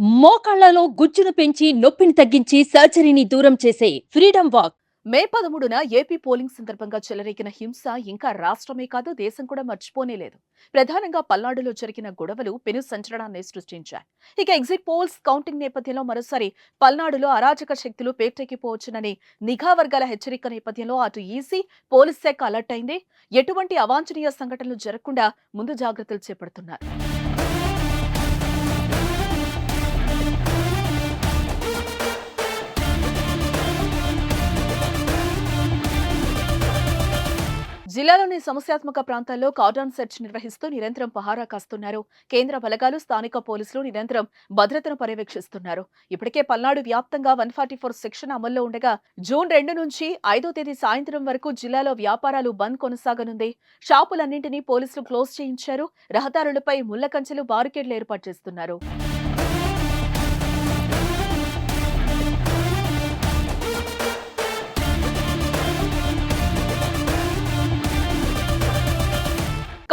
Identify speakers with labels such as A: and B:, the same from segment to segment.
A: మోకాళ్లలో గుజ్జును పెంచి నొప్పిని తగ్గించి సర్జరీని దూరం చేసే ఫ్రీడమ్ వాక్.
B: మే 13న ఏపీ పోలింగ్ సందర్భంగా చెలరేగిన హింస ఇంకా రాష్ట్రమే కాదు దేశం కూడా మర్చిపోనేలేదు. ప్రధానంగా పల్నాడులో జరిగిన గొడవలు పెను సంచలనాన్ని సృష్టించాయి. ఇక ఎగ్జిట్ పోల్స్ కౌంటింగ్ నేపథ్యంలో మరోసారి పల్నాడులో అరాచక శక్తులు పేటెక్కిపోవచ్చునని నిఘా వర్గాల హెచ్చరిక నేపథ్యంలో అటు ఈసీ, పోలీస్ శాఖ అలర్ట్ అయింది. ఎటువంటి అవాంఛనీయ సంఘటనలు జరగకుండా ముందు జాగ్రత్తలు చేపడుతున్నారు. జిల్లాలోని సమస్యాత్మక ప్రాంతాల్లో కార్డన్ సెర్చ్ నిర్వహిస్తూ నిరంతరం పహారా కాస్తున్నారు. కేంద్ర బలగాలు, స్థానిక పోలీసులు నిరంతరం భద్రతను పర్యవేక్షిస్తున్నారు. ఇప్పటికే పల్నాడు వ్యాప్తంగా 144 సెక్షన్ అమల్లో ఉండగా జూన్ 2 నుంచి 5వ తేదీ సాయంత్రం వరకు జిల్లాలో వ్యాపారాలు బంద్ కొనసాగనుంది. షాపులన్నింటినీ పోలీసులు క్లోజ్ చేయించారు. రహదారులపై ముళ్ల కంచెలు, బారికేడ్లు ఏర్పాటు చేస్తున్నారు.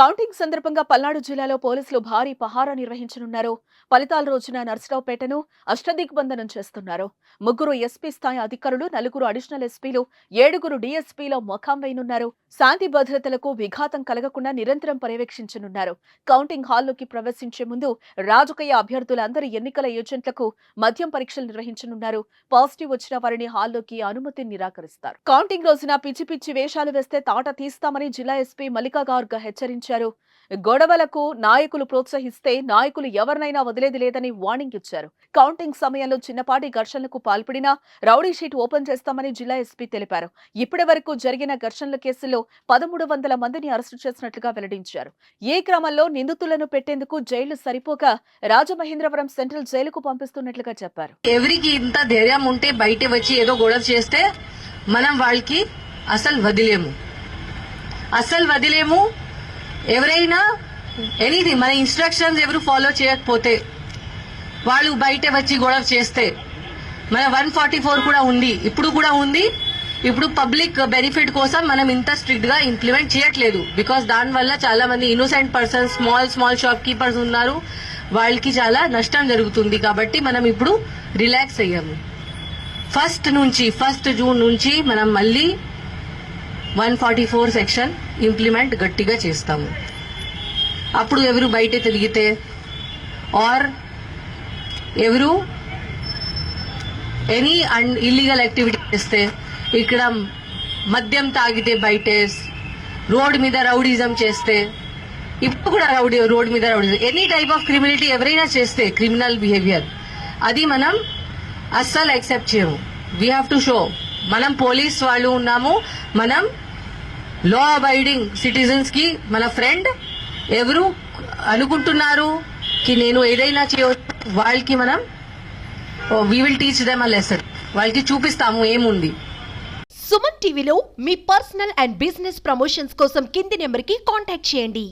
B: కౌంటింగ్ సందర్భంగా పల్నాడు జిల్లాలో పోలీసులు భారీ పహారా నిర్వహించనున్నారు. ఫలితాల రోజున నర్సరావుపేటను అష్టదిగ్బంధనం చేస్తున్నారు. 3 ఎస్పీ స్థాయి అధికారులు, 4 అడిషనల్ ఎస్పీలు, 7 డీఎస్పీలో మకాం వేయనున్నారు. శాంతి భద్రతలకు విఘాతం కలగకుండా నిరంతరం పర్యవేక్షించనున్నారు. కౌంటింగ్ హాల్లోకి ప్రవేశించే ముందు రాజకీయ అభ్యర్థులందరి ఎన్నికల ఏజెంట్లకు మద్యం పరీక్షలు నిర్వహించనున్నారు. పాజిటివ్ వచ్చిన వారిని హాల్లోకి అనుమతి నిరాకరిస్తారు. కౌంటింగ్ రోజున పిచ్చి పిచ్చి వేషాలు వేస్తే తాట తీస్తామని జిల్లా ఎస్పీ మల్లికా గార్గ్ హెచ్చరించారు. గొడవలకు నాయకులు ప్రోత్సహిస్తే నాయకులు ఎవరినైనా వదిలేది లేదని వార్నింగ్ ఇచ్చారు. కౌంటింగ్ సమయంలో చిన్నపాటి ఘర్షణలకు పాల్పడినా రౌడీ షీట్ ఓపెన్ చేస్తామని జిల్లా ఎస్పీ తెలిపారు. ఇప్పటి వరకు జరిగిన ఘర్షణల కేసుల్లో 1300 మందిని అరెస్టు చేసినట్లుగా వెల్లడించారు. ఈ క్రమంలో నిందితులను పెట్టేందుకు జైళ్లు సరిపోక రాజమహేంద్రవరం సెంట్రల్ జైలుకు పంపిస్తున్నట్లుగా చెప్పారు.
C: ఎవరికి ఇంత ధైర్యం ఉంటే బయట వచ్చి ఏదో గొడవ చేస్తే మనం వాళ్ళకి అసలు వదిలేము. ఎవరైనా ఎనీథింగ్ మన ఇన్స్ట్రక్షన్స్ ఎవరు ఫాలో చేయకపోతే, వాళ్ళు బయట వచ్చి గొడవ చేస్తే మన 144 కూడా ఉంది, ఇప్పుడు కూడా ఉంది. ఇప్పుడు పబ్లిక్ బెనిఫిట్ కోసం మనం ఇంత స్ట్రిక్ట్ గా ఇంప్లిమెంట్ చేయట్లేదు. బికాస్ దానివల్ల చాలా మంది innocent persons, small shop keepers ఉన్నారు, వాళ్ళకి చాలా నష్టం జరుగుతుంది. కాబట్టి మనం ఇప్పుడు రిలాక్స్ అయ్యాము. ఫస్ట్ జూన్ నుంచి మనం మళ్ళీ 144 సెక్షన్ ఇంప్లిమెంట్ గట్టిగా చేస్తాము. అప్పుడు ఎవరు బయట తిరిగితే ఆర్ ఎవరు ఎనీ ఇల్లీగల్ యాక్టివిటీ చేస్తే, ఇక్కడ మద్యం తాగితే బయట రోడ్ మీద రౌడీజం చేస్తే, ఇప్పుడు కూడా రోడ్ మీద rowdyism, any type of criminality ఎవరైనా చేస్తే, క్రిమినల్ బిహేవియర్, అది మనం అస్సలు యాక్సెప్ట్ చేయము. వీ హ్యావ్ టు షో మనం పోలీస్ వాళ్ళు ఉన్నాము, మనం లా అబైడింగ్ సిటిజన్స్ కి మన ఫ్రెండ్. ఎవరు అనుకుంటున్నారు కి నేను ఏదైనా చేయవచ్చు, వాళ్ళకి మనం we will teach them a lesson, వాళ్ళకి చూపిస్తాము ఏముంది.
D: సుమన్ టీవీలో మీ పర్సనల్ అండ్ బిజినెస్ ప్రమోషన్స్ కోసం కింది నెంబర్కి కాంటాక్ట్ చేయండి.